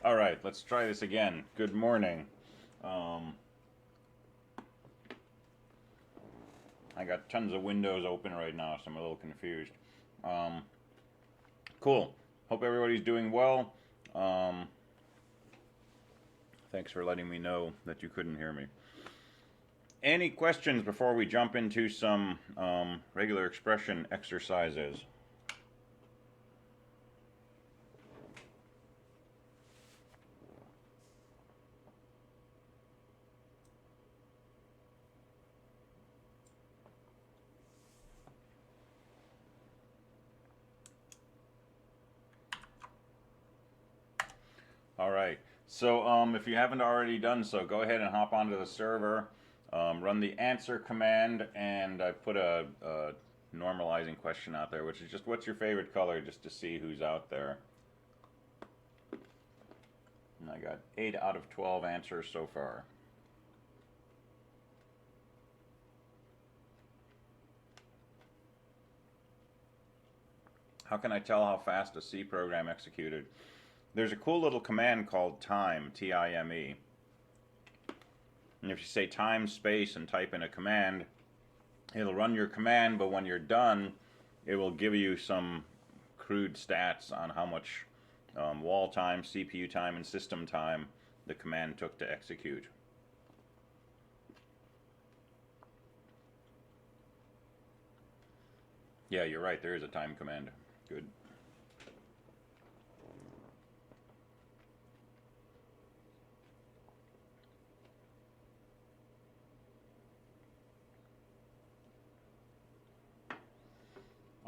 All right, let's try this again. Good morning. I got tons of windows open right now, so I'm a little confused. Um, cool. Hope everybody's doing well. Thanks for letting me know that you couldn't hear me. Any questions before we jump into some regular expression exercises? All right. So if you haven't already done so, go ahead and hop onto the server, run the answer command, and I put a normalizing question out there, which is just what's your favorite color, just to see who's out there. And I got 8 out of 12 answers so far. How can I tell how fast a C program executed? There's a cool little command called time, T-I-M-E. And if you say time space and type in a command, it'll run your command, but when you're done, it will give you some crude stats on how much wall time, CPU time, and system time the command took to execute. Yeah, you're right, there is a time command. Good.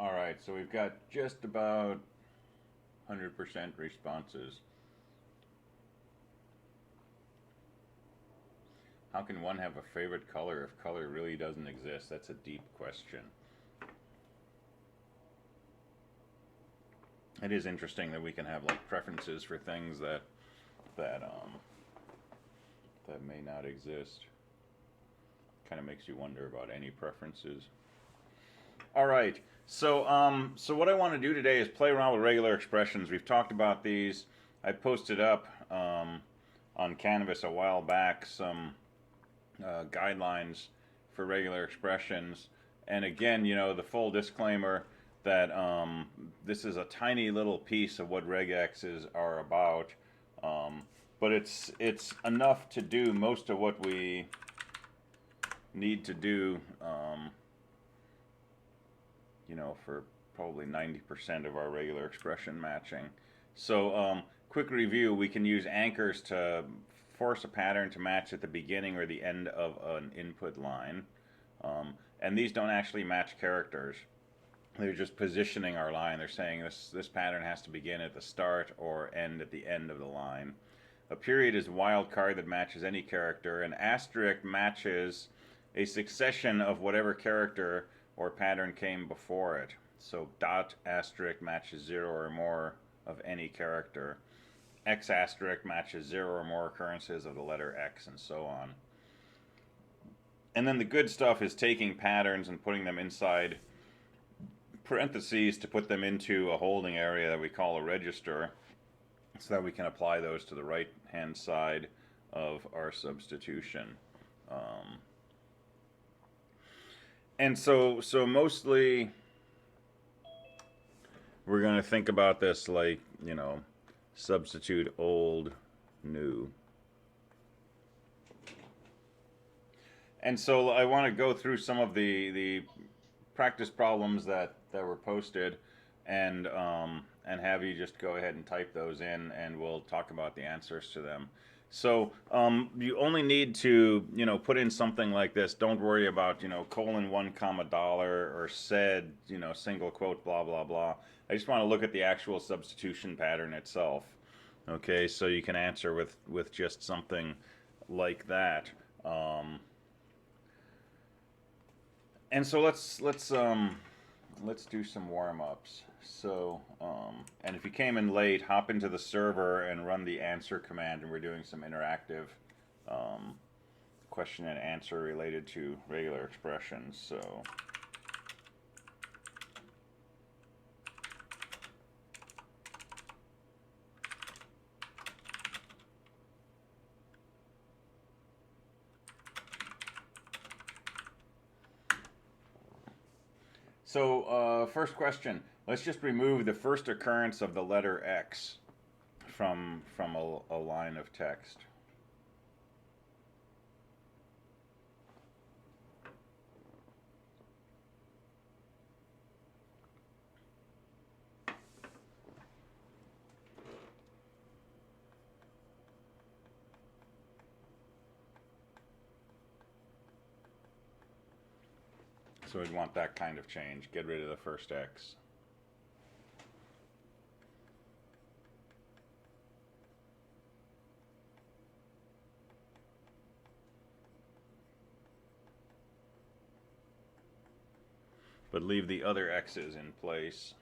All right, so we've got just about 100% responses. How can one have a favorite color if color really doesn't exist? That's a deep question. It is interesting that we can have like preferences for things that may not exist. Kind of makes you wonder about any preferences. All right. So what I want to do today is play around with regular expressions. We've talked about these. I posted up on Canvas a while back some guidelines for regular expressions. And again, you know, the full disclaimer that this is a tiny little piece of what regexes are about, but it's enough to do most of what we need to do. You know, for probably 90% of our regular expression matching. So quick review, we can use anchors to force a pattern to match at the beginning or the end of an input line. And these don't actually match characters. They're just positioning our line. They're saying this pattern has to begin at the start or end at the end of the line. A period is a wild card that matches any character. An asterisk matches a succession of whatever character or pattern came before it. So dot asterisk matches 0 or more of any character. X asterisk matches 0 or more occurrences of the letter X, and so on. And then the good stuff is taking patterns and putting them inside parentheses to put them into a holding area that we call a register, so that we can apply those to the right hand side of our substitution. And so mostly we're going to think about this like, you know, substitute old, new. And so I want to go through some of the practice problems that were posted, and have you just go ahead and type those in, and we'll talk about the answers to them. So you only need to, you know, put in something like this. Don't worry about, you know, $1, $, or said, you know, single quote, blah, blah, blah. I just want to look at the actual substitution pattern itself. Okay, so you can answer with just something like that. And so let's do some warm-ups. So, and if you came in late, hop into the server and run the answer command, and we're doing some interactive question and answer related to regular expressions. So, So, first question. Let's just remove the first occurrence of the letter X from a line of text. So we'd want that kind of change. Get rid of the first X. But leave the other X's in place.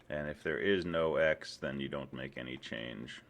And if there is no X, then you don't make any change.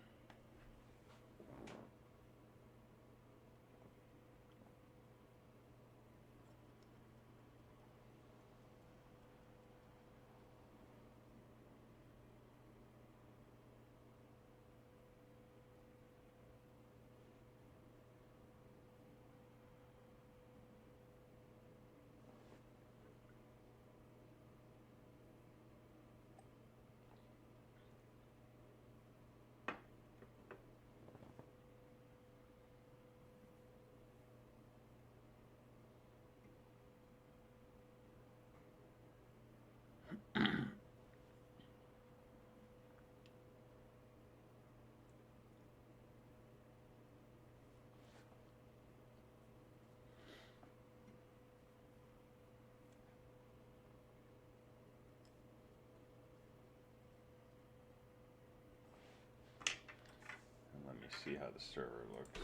Let me see how the server looks.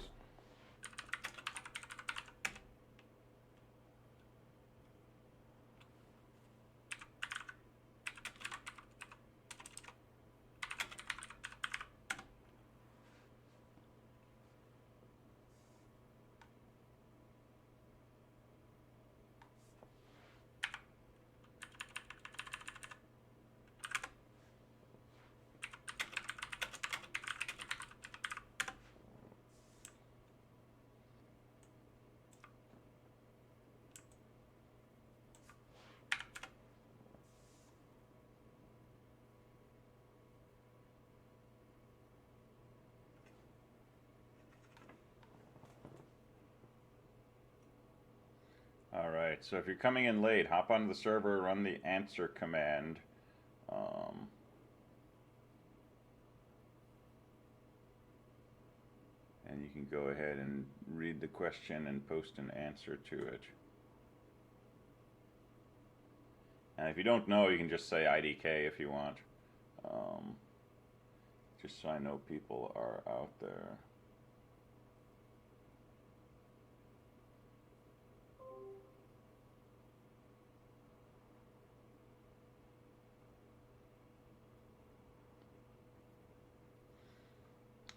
Alright, so if you're coming in late, hop onto the server, run the answer command. And you can go ahead and read the question and post an answer to it. And if you don't know, you can just say IDK if you want. Just so I know people are out there.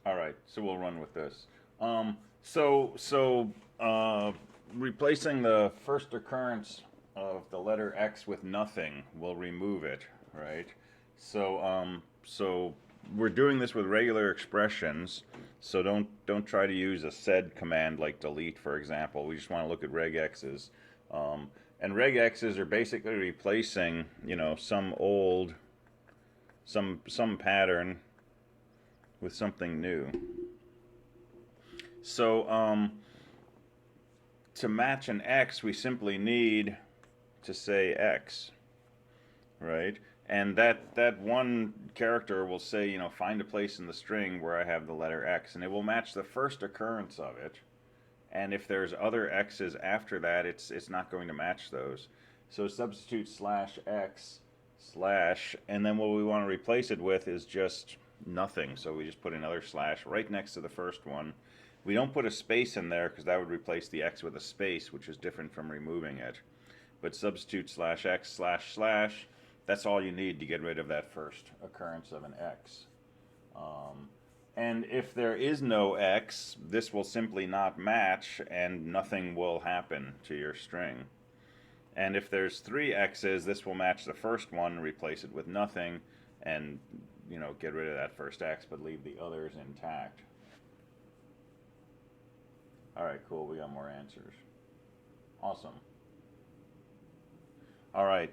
All right, so we'll run with this. Replacing the first occurrence of the letter X with nothing will remove it, right? So we're doing this with regular expressions. So don't try to use a sed command like delete, for example. We just want to look at regexes. And regexes are basically replacing, some pattern with something new. So to match an X, we simply need to say X, right? And that one character will say, find a place in the string where I have the letter X, and it will match the first occurrence of it. And if there's other X's after that, it's not going to match those. So substitute /X / and then what we want to replace it with is just nothing. So we just put another / right next to the first one. We don't put a space in there because that would replace the X with a space, which is different from removing it. But substitute /X / that's all you need to get rid of that first occurrence of an X. And if there is no X, this will simply not match and nothing will happen to your string. And if there's 3 X's, this will match the first one, replace it with nothing, and get rid of that first X, but leave the others intact. All right, cool. We got more answers. Awesome. All right.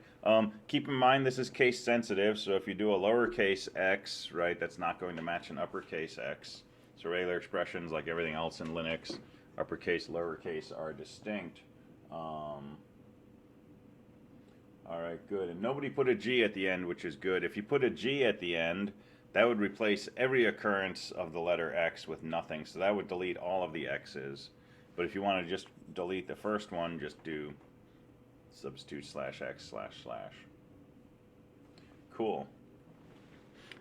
Keep in mind this is case sensitive, so if you do a lowercase x, right, that's not going to match an uppercase x. So regular expressions, like everything else in Linux, uppercase, lowercase are distinct. All right, good. And nobody put a G at the end, which is good. If you put a G at the end, that would replace every occurrence of the letter X with nothing. So that would delete all of the X's. But if you want to just delete the first one, just do substitute /x//. Cool.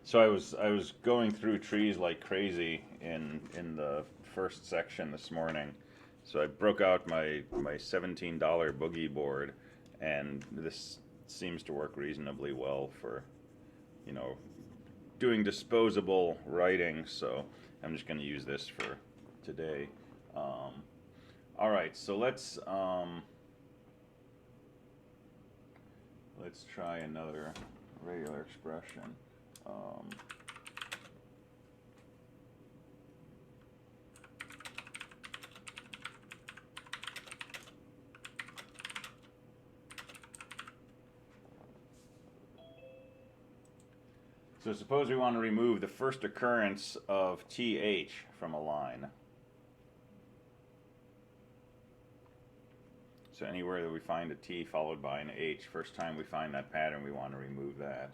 So I was going through trees like crazy in the first section this morning. So I broke out my $17 boogie board, and this seems to work reasonably well for, you know, doing disposable writing. So I'm just going to use this for today. All right, so let's try another regular expression. So suppose we want to remove the first occurrence of th from a line. So anywhere that we find a T followed by an H, first time we find that pattern, we want to remove that.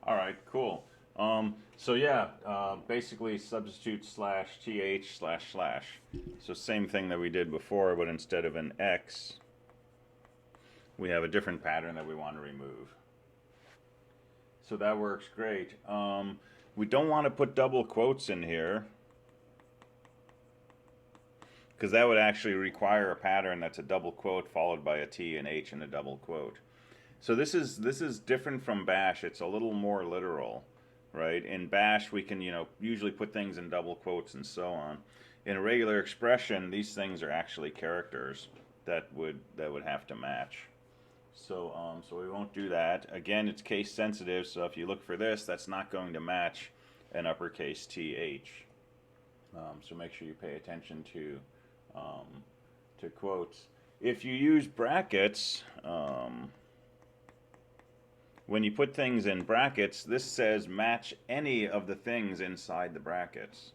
All right, cool. So yeah, basically substitute /th//. So same thing that we did before, but instead of an X, we have a different pattern that we want to remove. So that works great. We don't want to put double quotes in here, because that would actually require a pattern that's a double quote followed by a T and H and a double quote. So this is different from Bash. It's a little more literal, right? In Bash, we can, usually put things in double quotes and so on. In a regular expression, these things are actually characters that would have to match. So so we won't do that. Again, it's case sensitive. So if you look for this, that's not going to match an uppercase TH. So make sure you pay attention to quotes. If you use brackets. When you put things in brackets, this says match any of the things inside the brackets.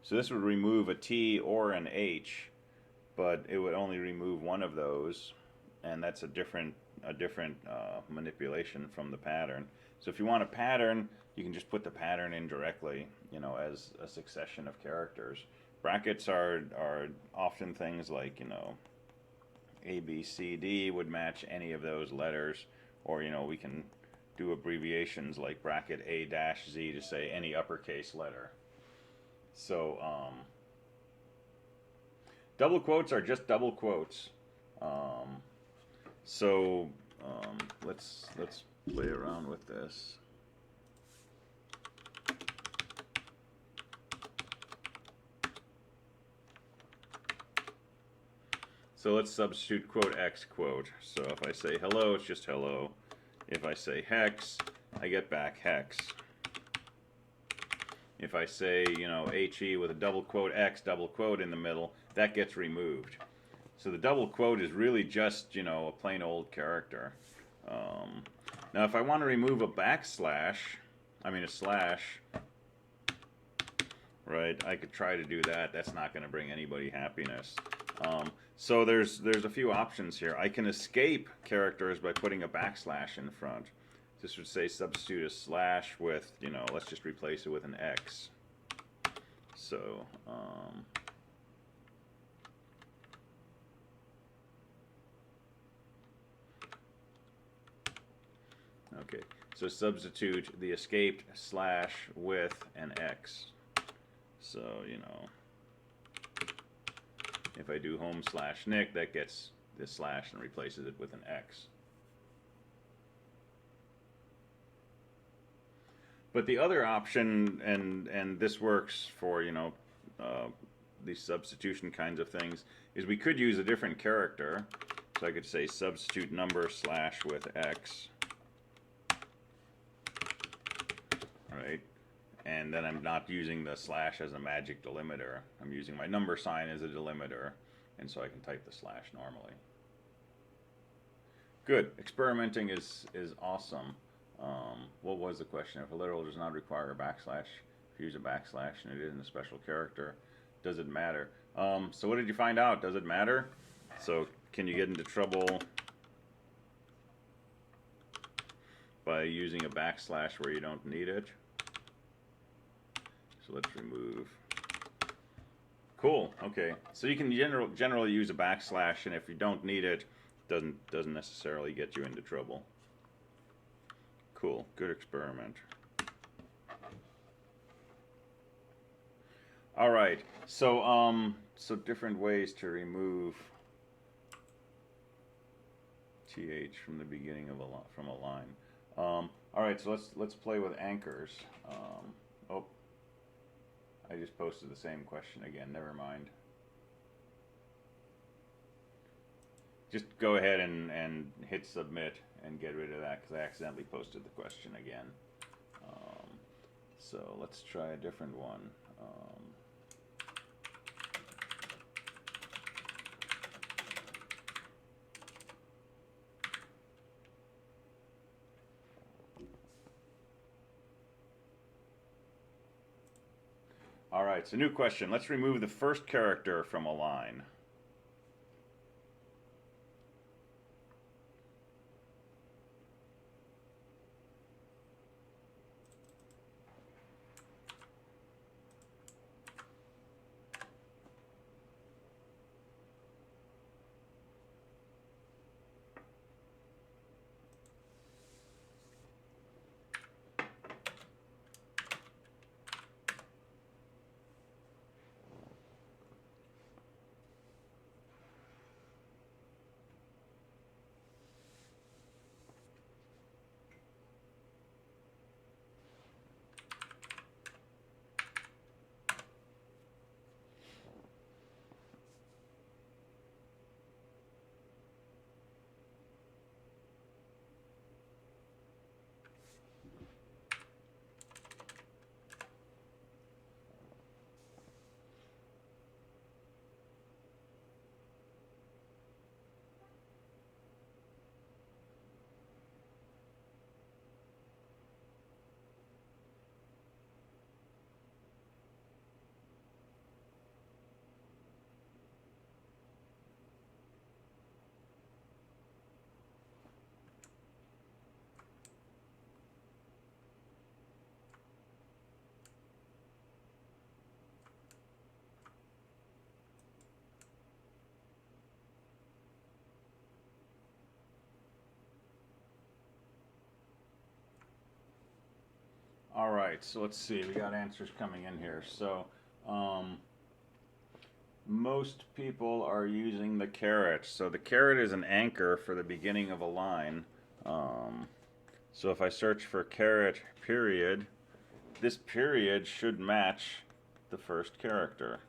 So this would remove a T or an H, but it would only remove one of those, and that's a different manipulation from the pattern. So if you want a pattern, you can just put the pattern in directly, as a succession of characters. Brackets are often things like, A, B, C, D would match any of those letters. Or, we can do abbreviations like bracket A-Z to say any uppercase letter. So, double quotes are just double quotes. Let's play around with this. So let's substitute quote X quote. So if I say hello, it's just hello. If I say hex, I get back hex. If I say, you know, HE with a double quote X, double quote in the middle, that gets removed. So the double quote is really just, you know, a plain old character. Now if I want to remove a backslash, a slash, right, I could try to do that. That's not going to bring anybody happiness. So there's a few options here. I can escape characters by putting a backslash in front. This would say substitute a slash with, you know, let's just replace it with an X. So, okay, so substitute the escaped slash with an X. So, you know, if I do home/Nick, that gets this slash and replaces it with an X. But the other option, and this works for, you know, these substitution kinds of things, is we could use a different character. So I could say substitute number slash with X. Right? And then I'm not using the slash as a magic delimiter. I'm using my number sign as a delimiter, and so I can type the slash normally. Good. Experimenting is awesome. What was the question? If a literal does not require a backslash, if you use a backslash and it isn't a special character, does it matter? So what did you find out? Does it matter? So can you get into trouble by using a backslash where you don't need it? So let's remove. Cool. Okay. So you can generally use a backslash, and if you don't need it, doesn't necessarily get you into trouble. Cool. Good experiment. All right. So so different ways to remove th from the beginning of from a line. All right. So let's play with anchors. Oh, I just posted the same question again. Never mind. Just go ahead and hit submit and get rid of that because I accidentally posted the question again. So let's try a different one. All right, so new question. Let's remove the first character from a line. All right, so let's see. We got answers coming in here. So most people are using the caret. So the caret is an anchor for the beginning of a line. So if I search for caret period, this period should match the first character.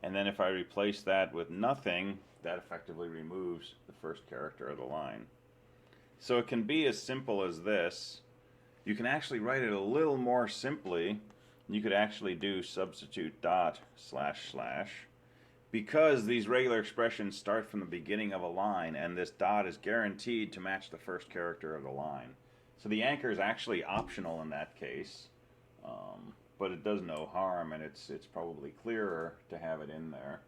And then if I replace that with nothing, that effectively removes the first character of the line. So it can be as simple as this. You can actually write it a little more simply. You could actually do substitute dot slash slash. Because these regular expressions start from the beginning of a line, and this dot is guaranteed to match the first character of the line. So the anchor is actually optional in that case, but it does no harm, and it's probably clearer to have it in there.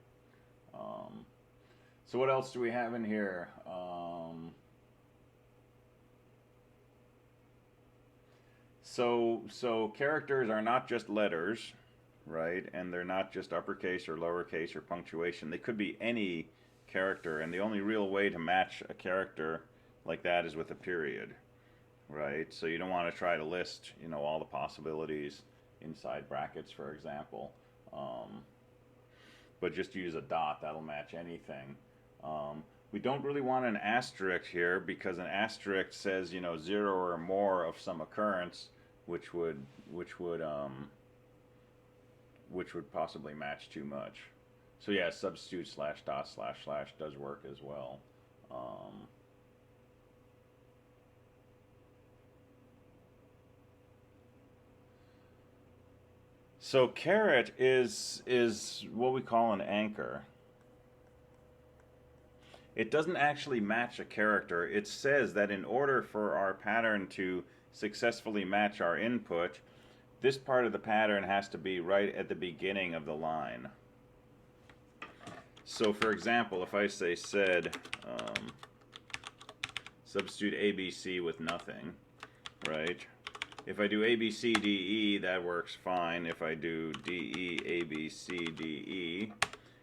So what else do we have in here? So characters are not just letters, right? And they're not just uppercase or lowercase or punctuation. They could be any character, and the only real way to match a character like that is with a period, right? So you don't want to try to list, all the possibilities inside brackets, for example. But just use a dot. That'll match anything. We don't really want an asterisk here, because an asterisk says, 0 or more of some occurrence, which would possibly match too much. So yeah, substitute slash dot slash slash does work as well. So caret is what we call an anchor. It doesn't actually match a character. It says that in order for our pattern to successfully match our input, this part of the pattern has to be right at the beginning of the line. So for example, if I say sed substitute ABC with nothing, right? If I do ABC DE, that works fine. If I do DE ABC DE,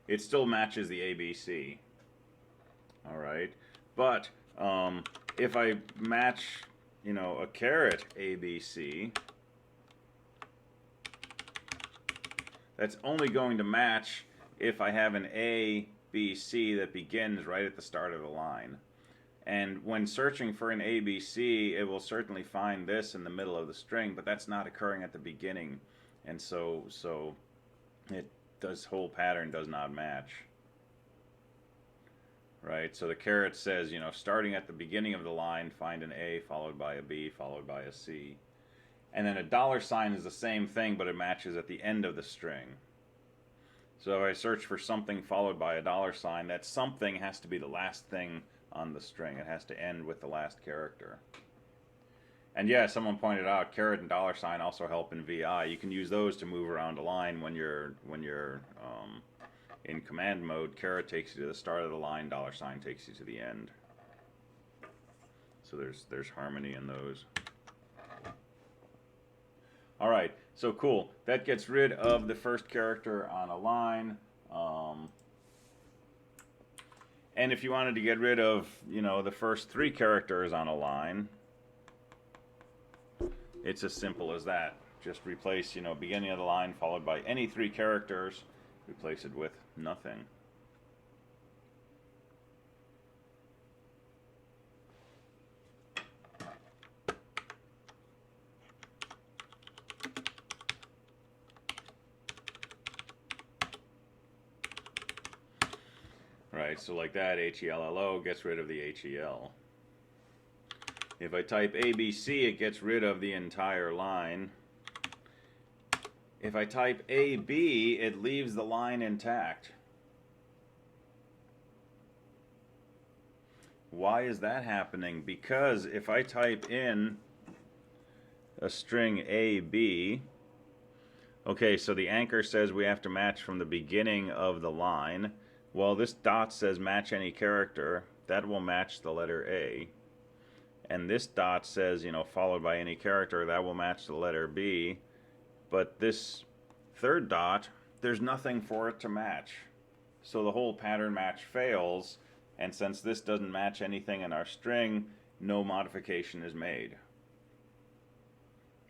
it still matches the ABC. All right, but if I match, a caret ABC, that's only going to match if I have an A, B, C that begins right at the start of the line. And when searching for an ABC, it will certainly find this in the middle of the string, but that's not occurring at the beginning. And so this whole pattern does not match. Right, so the caret says, starting at the beginning of the line, find an A followed by a B followed by a C. And then a $sign is the same thing, but it matches at the end of the string. So if I search for something followed by a $sign, that something has to be the last thing on the string. It has to end with the last character. And yeah, someone pointed out caret and $sign also help in VI. You can use those to move around a line when you're in command mode. Caret takes you to the start of the line, $sign takes you to the end. So there's harmony in those. All right, so cool. That gets rid of the first character on a line. And if you wanted to get rid of, the first 3 characters on a line, it's as simple as that. Just replace, beginning of the line followed by any 3 characters. Replace it with nothing. Right, so like that, HELLO gets rid of the HEL. If I type ABC, it gets rid of the entire line. If I type AB, it leaves the line intact. Why is that happening? Because if I type in a string AB, okay, so the anchor says we have to match from the beginning of the line. Well, this dot says match any character. That will match the letter A. And this dot says, followed by any character. That will match the letter B. But this third dot, there's nothing for it to match. So the whole pattern match fails. And since this doesn't match anything in our string, no modification is made.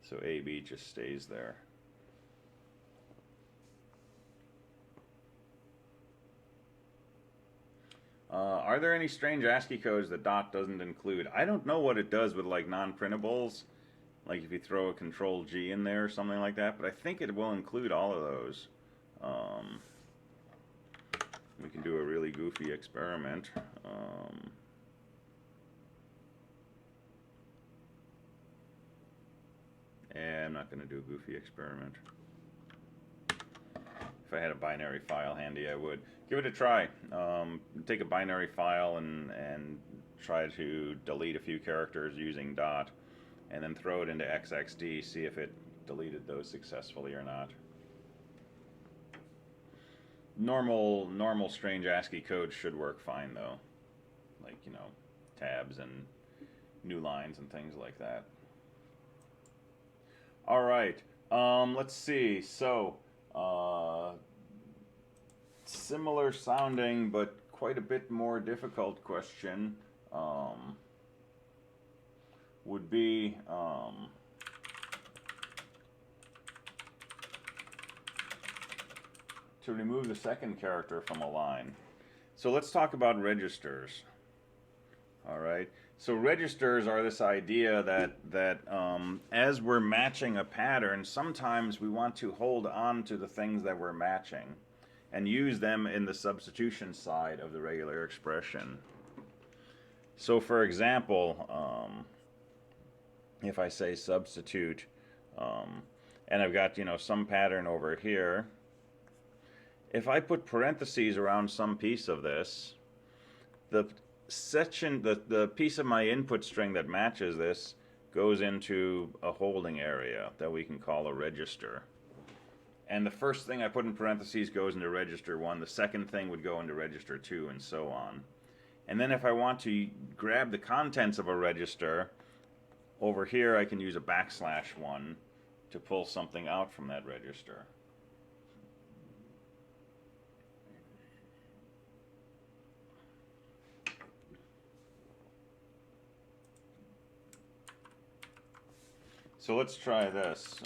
So AB just stays there. Are there any strange ASCII codes that dot doesn't include? I don't know what it does with like non-printables, like if you throw a control G in there or something like that, but I think it will include all of those. we can do a really goofy experiment. And I'm not going to do a goofy experiment. If I had a binary file handy, I would. Give it a try. Take a binary file and try to delete a few characters using dot, and then throw it into XXD, see if it deleted those successfully or not. Normal strange ASCII code should work fine though, like, you know, tabs and new lines and things like that. All right, let's see. So similar sounding but quite a bit more difficult question would be to remove the second character from a line. So let's talk about registers. All right. So registers are this idea that as we're matching a pattern, sometimes we want to hold on to the things that we're matching and use them in the substitution side of the regular expression. So for example, if I say substitute, and I've got, you know, some pattern over here, if I put parentheses around some piece of this, the section, the piece of my input string that matches this goes into a holding area that we can call a register. And the first thing I put in parentheses goes into register 1, the second thing would go into register 2, and so on. And then if I want to grab the contents of a register, over here I can use a \1 to pull something out from that register. So let's try this.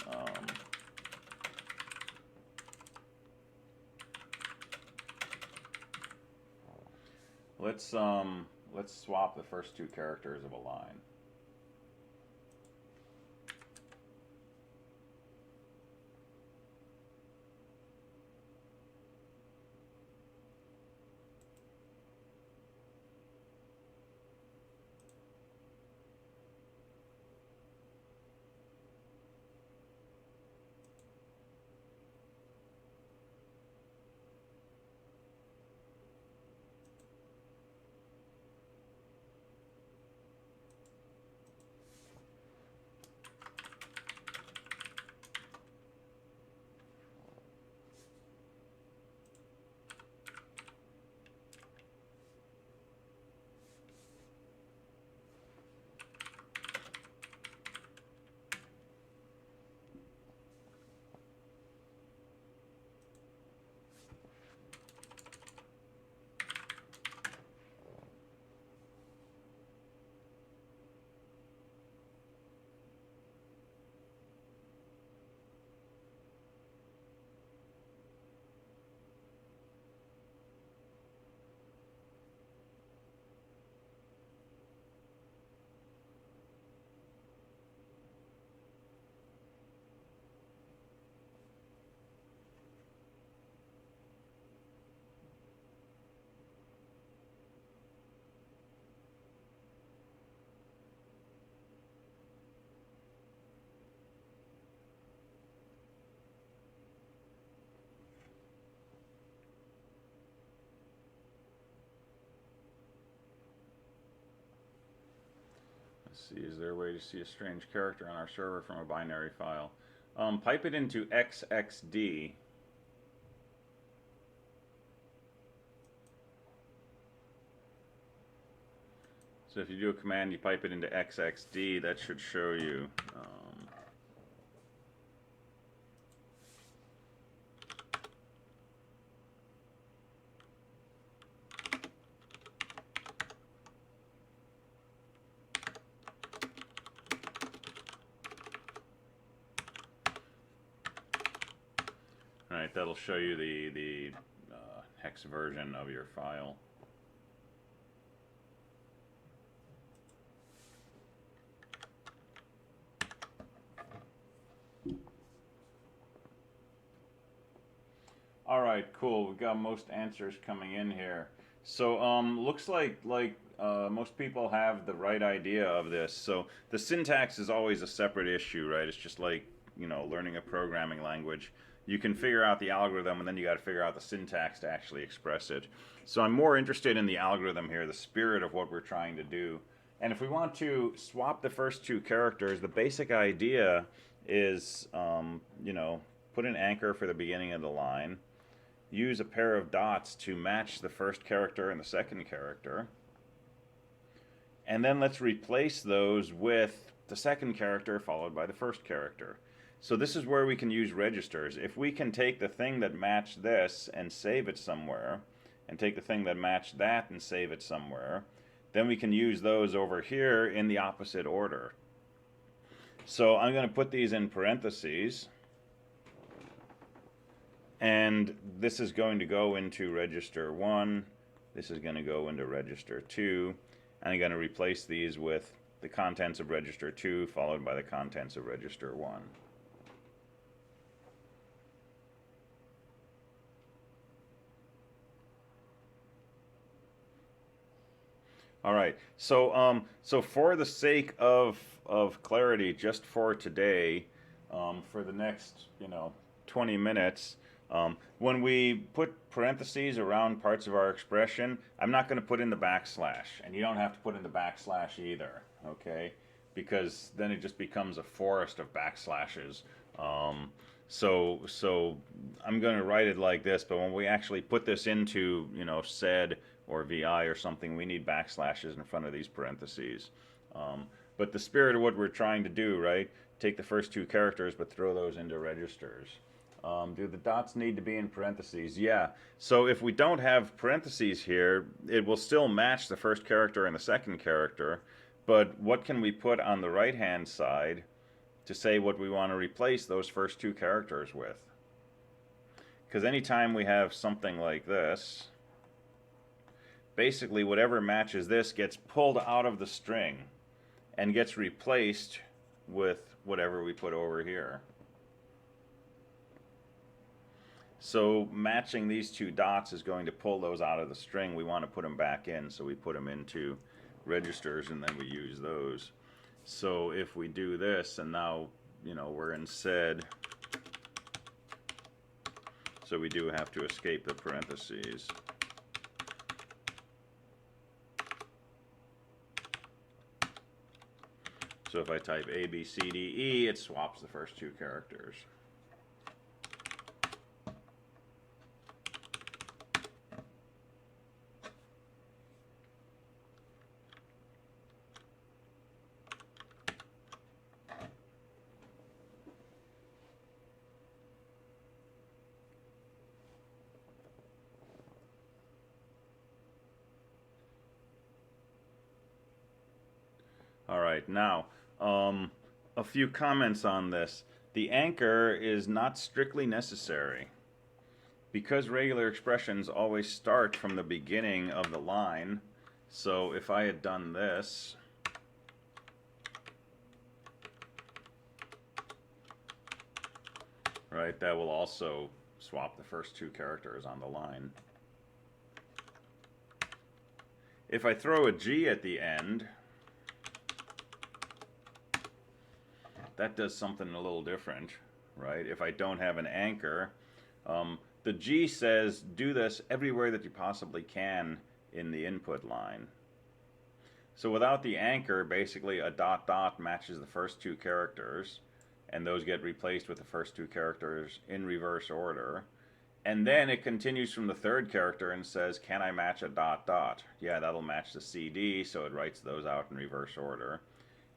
Let's swap the first two characters of a line. See, is there a way to see a strange character on our server from a binary file? Pipe it into XXD. So if you do a command, you pipe it into XXD, that should show you. Alright, that'll show you the hex version of your file. All right, cool. We got most answers coming in here. So, looks like most people have the right idea of this. So the syntax is always a separate issue, right? It's just like, you know, learning a programming language. You can figure out the algorithm, and then you got to figure out the syntax to actually express it. So I'm more interested in the algorithm here, the spirit of what we're trying to do. And if we want to swap the first two characters, the basic idea is, you know, put an anchor for the beginning of the line, use a pair of dots to match the first character and the second character, and then let's replace those with the second character followed by the first character. So this is where we can use registers. If we can take the thing that matched this and save it somewhere, and take the thing that matched that and save it somewhere, then we can use those over here in the opposite order. So I'm going to put these in parentheses, and this is going to go into register 1, this is going to go into register 2, and I'm going to replace these with the contents of register 2 followed by the contents of register 1. All right, so for the sake of clarity, just for today, for the next 20 minutes, when we put parentheses around parts of our expression, I'm not going to put in the backslash, and you don't have to put in the backslash either, okay? Because then it just becomes a forest of backslashes. So I'm going to write it like this, but when we actually put this into sed or vi or something, we need backslashes in front of these parentheses. But the spirit of what we're trying to do, right? Take the first two characters, but throw those into registers. Do the dots need to be in parentheses? Yeah. So if we don't have parentheses here, it will still match the first character and the second character. But what can we put on the right-hand side to say what we want to replace those first two characters with? Because anytime we have something like this, basically whatever matches this gets pulled out of the string and gets replaced with whatever we put over here. So matching these two dots is going to pull those out of the string. We want to put them back in, so we put them into registers and then we use those. So if we do this, and now we're in sed, so we do have to escape the parentheses. So if I type A, B, C, D, E, it swaps the first two characters. All right, now a few comments on this. The anchor is not strictly necessary. Because regular expressions always start from the beginning of the line, so if I had done this, right, that will also swap the first two characters on the line. If I throw a G at the end, that does something a little different, right? If I don't have an anchor, the G says do this everywhere that you possibly can in the input line. So without the anchor, basically a dot dot matches the first two characters, and those get replaced with the first two characters in reverse order. And then it continues from the third character and says, can I match a dot dot? Yeah, that'll match the CD, so it writes those out in reverse order.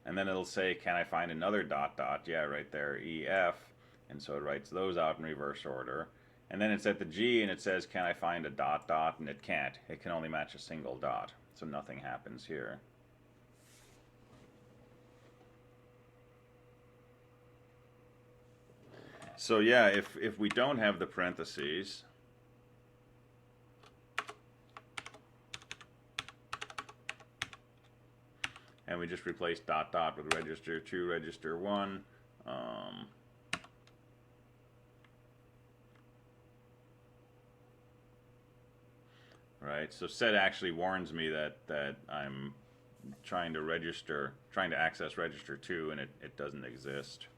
And then it'll say, can I find another dot dot? Yeah, right there, EF. And so it writes those out in reverse order. And then it's at the G and it says, can I find a dot dot? And it can't. It can only match a single dot. So nothing happens here. So yeah, if we don't have the parentheses, and we just replace dot dot with register 2, register 1. right? So set actually warns me that I'm trying to access register 2, and it doesn't exist.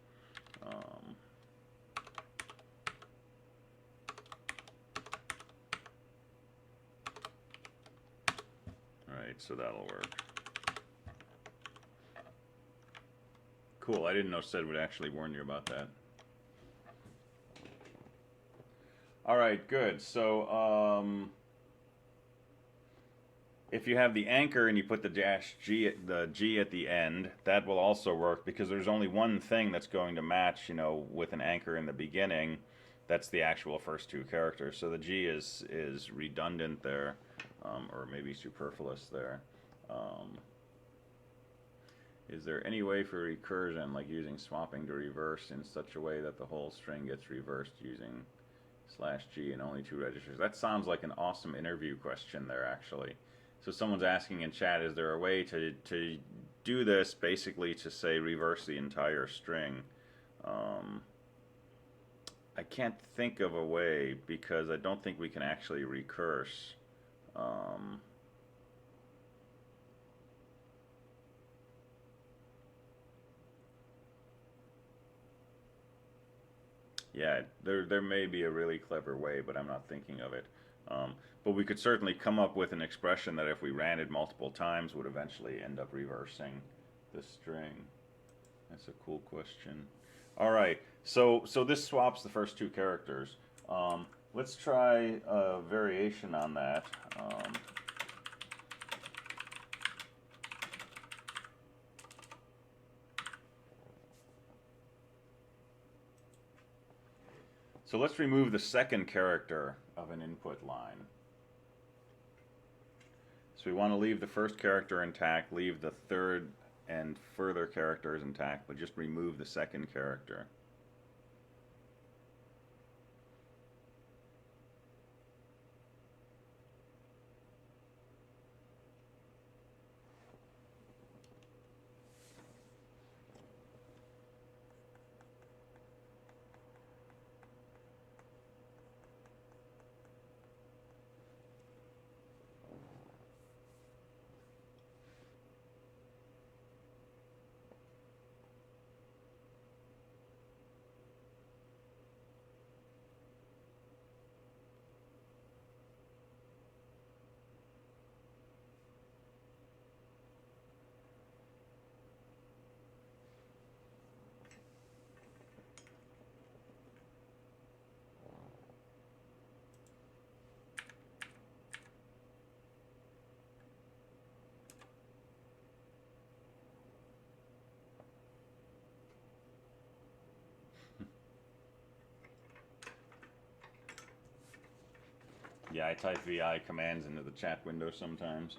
Right, so that'll work. Cool, I didn't know SED would actually warn you about that. All right, good. So if you have the anchor and you put the -G, the G at the end, that will also work because there's only one thing that's going to match, you know, with an anchor in the beginning. That's the actual first two characters. So the G is redundant there, or maybe superfluous there. Is there any way for recursion, like using swapping to reverse in such a way that the whole string gets reversed using /G and only 2 registers? That sounds like an awesome interview question there, actually. So someone's asking in chat, is there a way to do this, basically to say reverse the entire string? I can't think of a way because I don't think we can actually recurse. Yeah, there may be a really clever way, but I'm not thinking of it. But we could certainly come up with an expression that if we ran it multiple times would eventually end up reversing the string. That's a cool question. All right, so this swaps the first 2 characters. Let's try a variation on that. So let's remove the second character of an input line. So we want to leave the first character intact, leave the third and further characters intact, but just remove the second character. Yeah, I type VI commands into the chat window sometimes.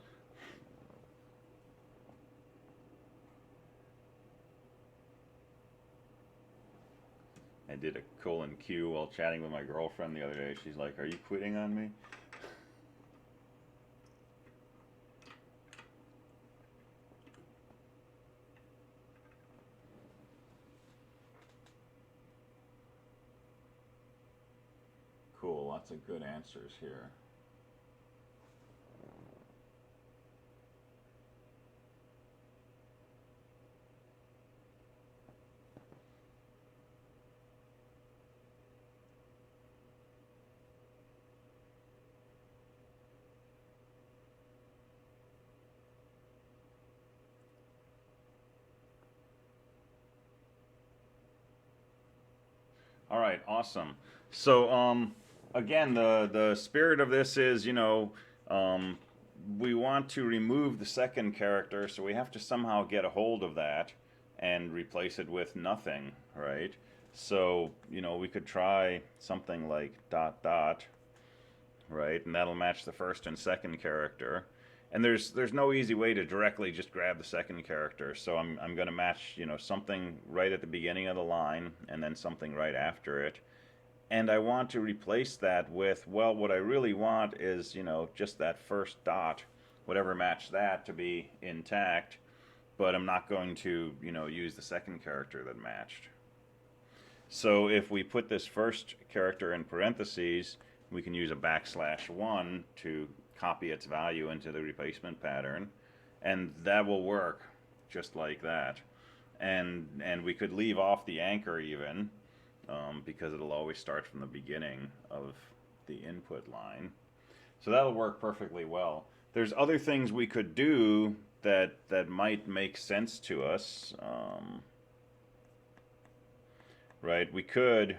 I did a :Q while chatting with my girlfriend the other day. She's like, "Are you quitting on me?" Cool, lots of good answers here. All right, awesome. So again, the spirit of this is, you know, we want to remove the second character, so we have to somehow get a hold of that and replace it with nothing, right? So, you know, we could try something like ... right? And that'll match the first and second character. And there's no easy way to directly just grab the second character, so I'm going to match, you know, something right at the beginning of the line and then something right after it. And I want to replace that with, well, what I really want is, you know, just that first dot, whatever matched that, to be intact, but I'm not going to, you know, use the second character that matched. So if we put this first character in parentheses, we can use a \1 to copy its value into the replacement pattern, and that will work just like that. And we could leave off the anchor even, because it'll always start from the beginning of the input line. So that'll work perfectly well. There's other things we could do that might make sense to us. Right, we could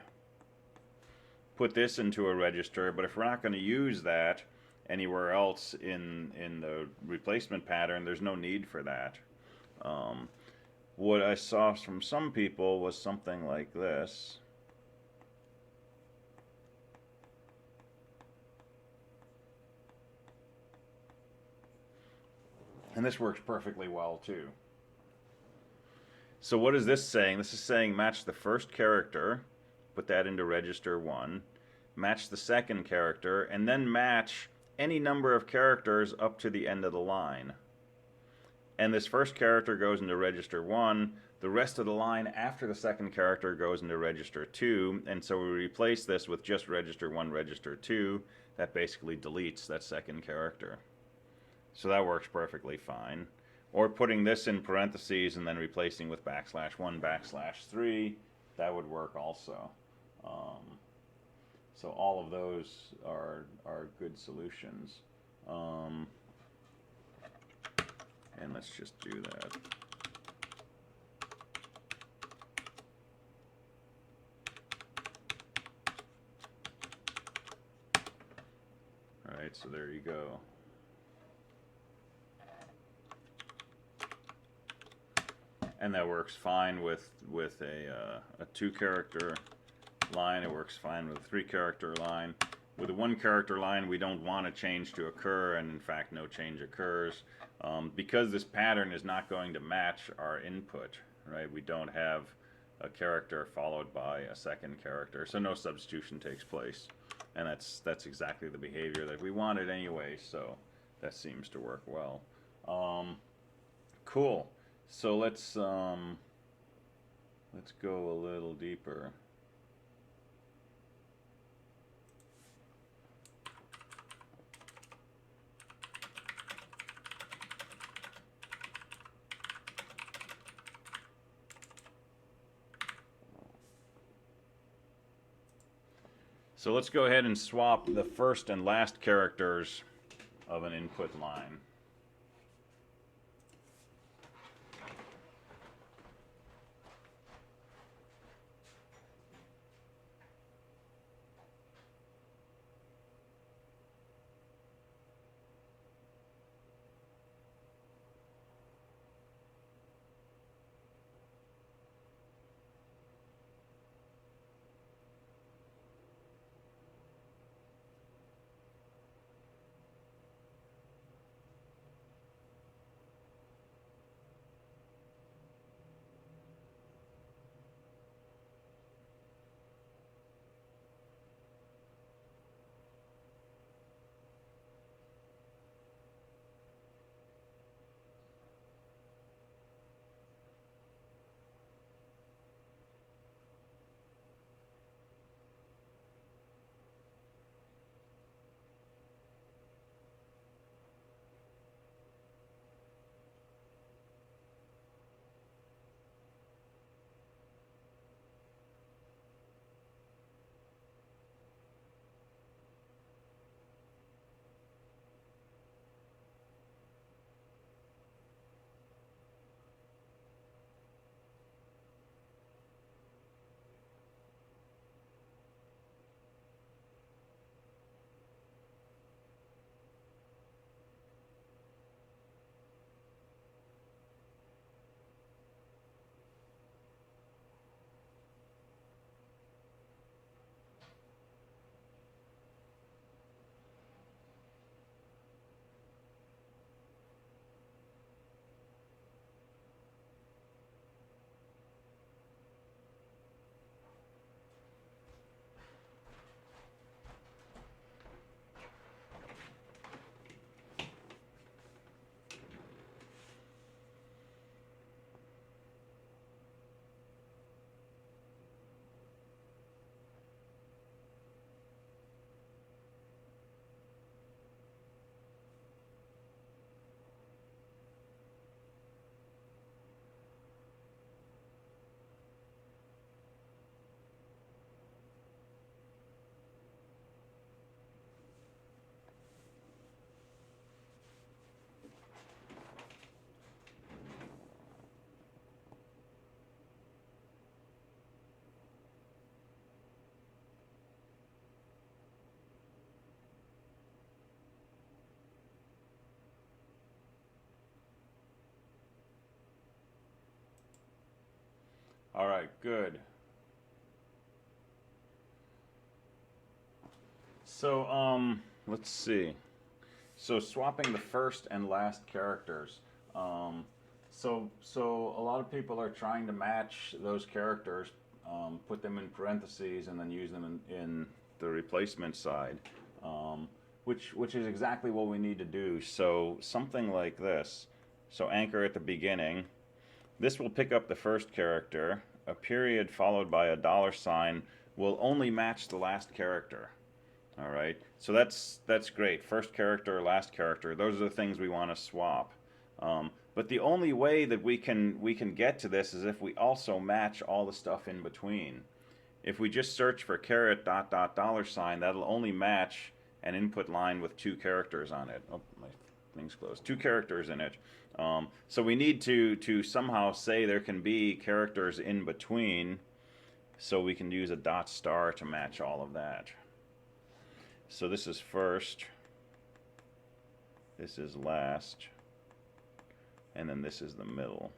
put this into a register, but if we're not going to use that anywhere else in the replacement pattern, there's no need for that. What I saw from some people was something like this. And this works perfectly well too. So what is this saying? This is saying match the first character, put that into register 1, match the second character, and then match any number of characters up to the end of the line. And this first character goes into register 1, the rest of the line after the second character goes into register 2, and so we replace this with just register 1, register 2. That basically deletes that second character. So that works perfectly fine. Or putting this in parentheses and then replacing with \1, \3, that would work also. So all of those are good solutions. And let's just do that. All right, so there you go. And that works fine with a 2-character line. It works fine with a 3-character line. With a 1-character line, we don't want a change to occur, and in fact, no change occurs. Because this pattern is not going to match our input, right? We don't have a character followed by a second character, so no substitution takes place. And that's exactly the behavior that we wanted anyway, so that seems to work well. Cool. So let's go a little deeper. So let's go ahead and swap the first and last characters of an input line. All right, good. So, let's see. So swapping the first and last characters. Um, so a lot of people are trying to match those characters, put them in parentheses, and then use them in the replacement side, um, which is exactly what we need to do. So something like this. So anchor at the beginning. This will pick up the first character. A period followed by a dollar sign will only match the last character. All right, so that's great. First character, last character. Those are the things we want to swap. But the only way that we can get to this is if we also match all the stuff in between. If we just search for caret dot dot dollar sign, that'll only match an input line with two characters on it. Oh, my thing's closed. Two characters in it. So we need to somehow say there can be characters in between, so we can use a dot star to match all of that. So this is first, this is last, and then this is the middle.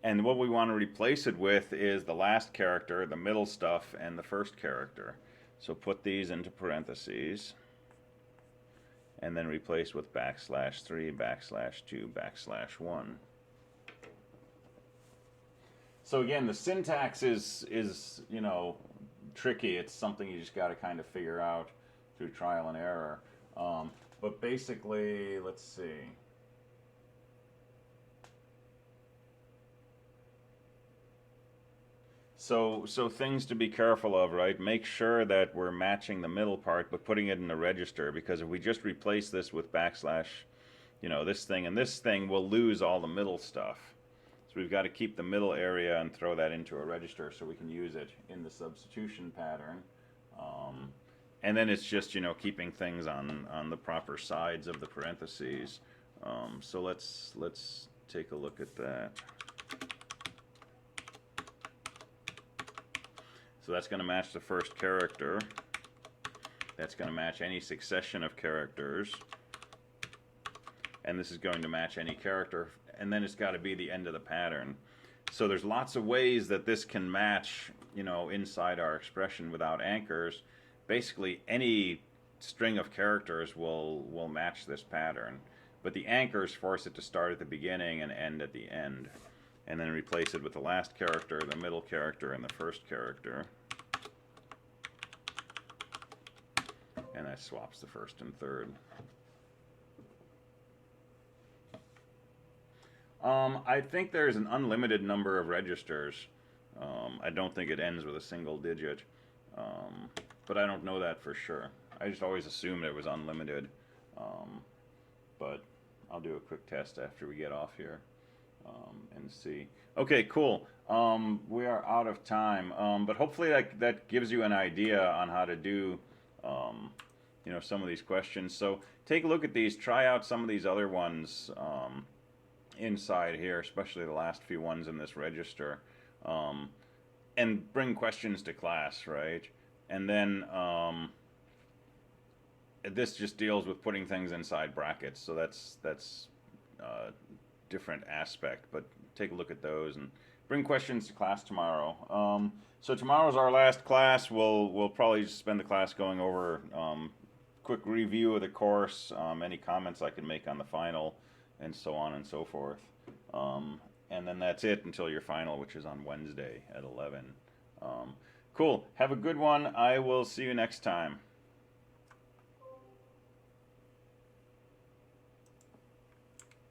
And what we want to replace it with is the last character, the middle stuff, and the first character. So put these into parentheses, and then replace with \3, \2, \1. So again, the syntax is tricky. It's something you just got to kind of figure out through trial and error. But basically, let's see. So things to be careful of, right? Make sure that we're matching the middle part, but putting it in the register, because if we just replace this with \, this thing and this thing, we'll lose all the middle stuff. So we've got to keep the middle area and throw that into a register so we can use it in the substitution pattern. And then it's just, keeping things on the proper sides of the parentheses. So let's take a look at that. So that's going to match the first character. That's going to match any succession of characters. And this is going to match any character, and then it's got to be the end of the pattern. So there's lots of ways that this can match, inside our expression without anchors. Basically, any string of characters will match this pattern, but the anchors force it to start at the beginning and end at the end, and then replace it with the last character, the middle character, and the first character. And that swaps the first and third. I think there's an unlimited number of registers. I don't think it ends with a single digit, but I don't know that for sure. I just always assumed it was unlimited, but I'll do a quick test after we get off here and see. Okay, cool. We are out of time, but hopefully that gives you an idea on how to do some of these questions. So take a look at these, try out some of these other ones inside here, especially the last few ones in this register, and bring questions to class, right? And then this just deals with putting things inside brackets, so that's a different aspect, but take a look at those and bring questions to class tomorrow. So tomorrow's our last class. We'll probably spend the class going over quick review of the course, any comments I can make on the final, and so on and so forth. And then that's it until your final, which is on Wednesday at 11. Cool. Have a good one. I will see you next time.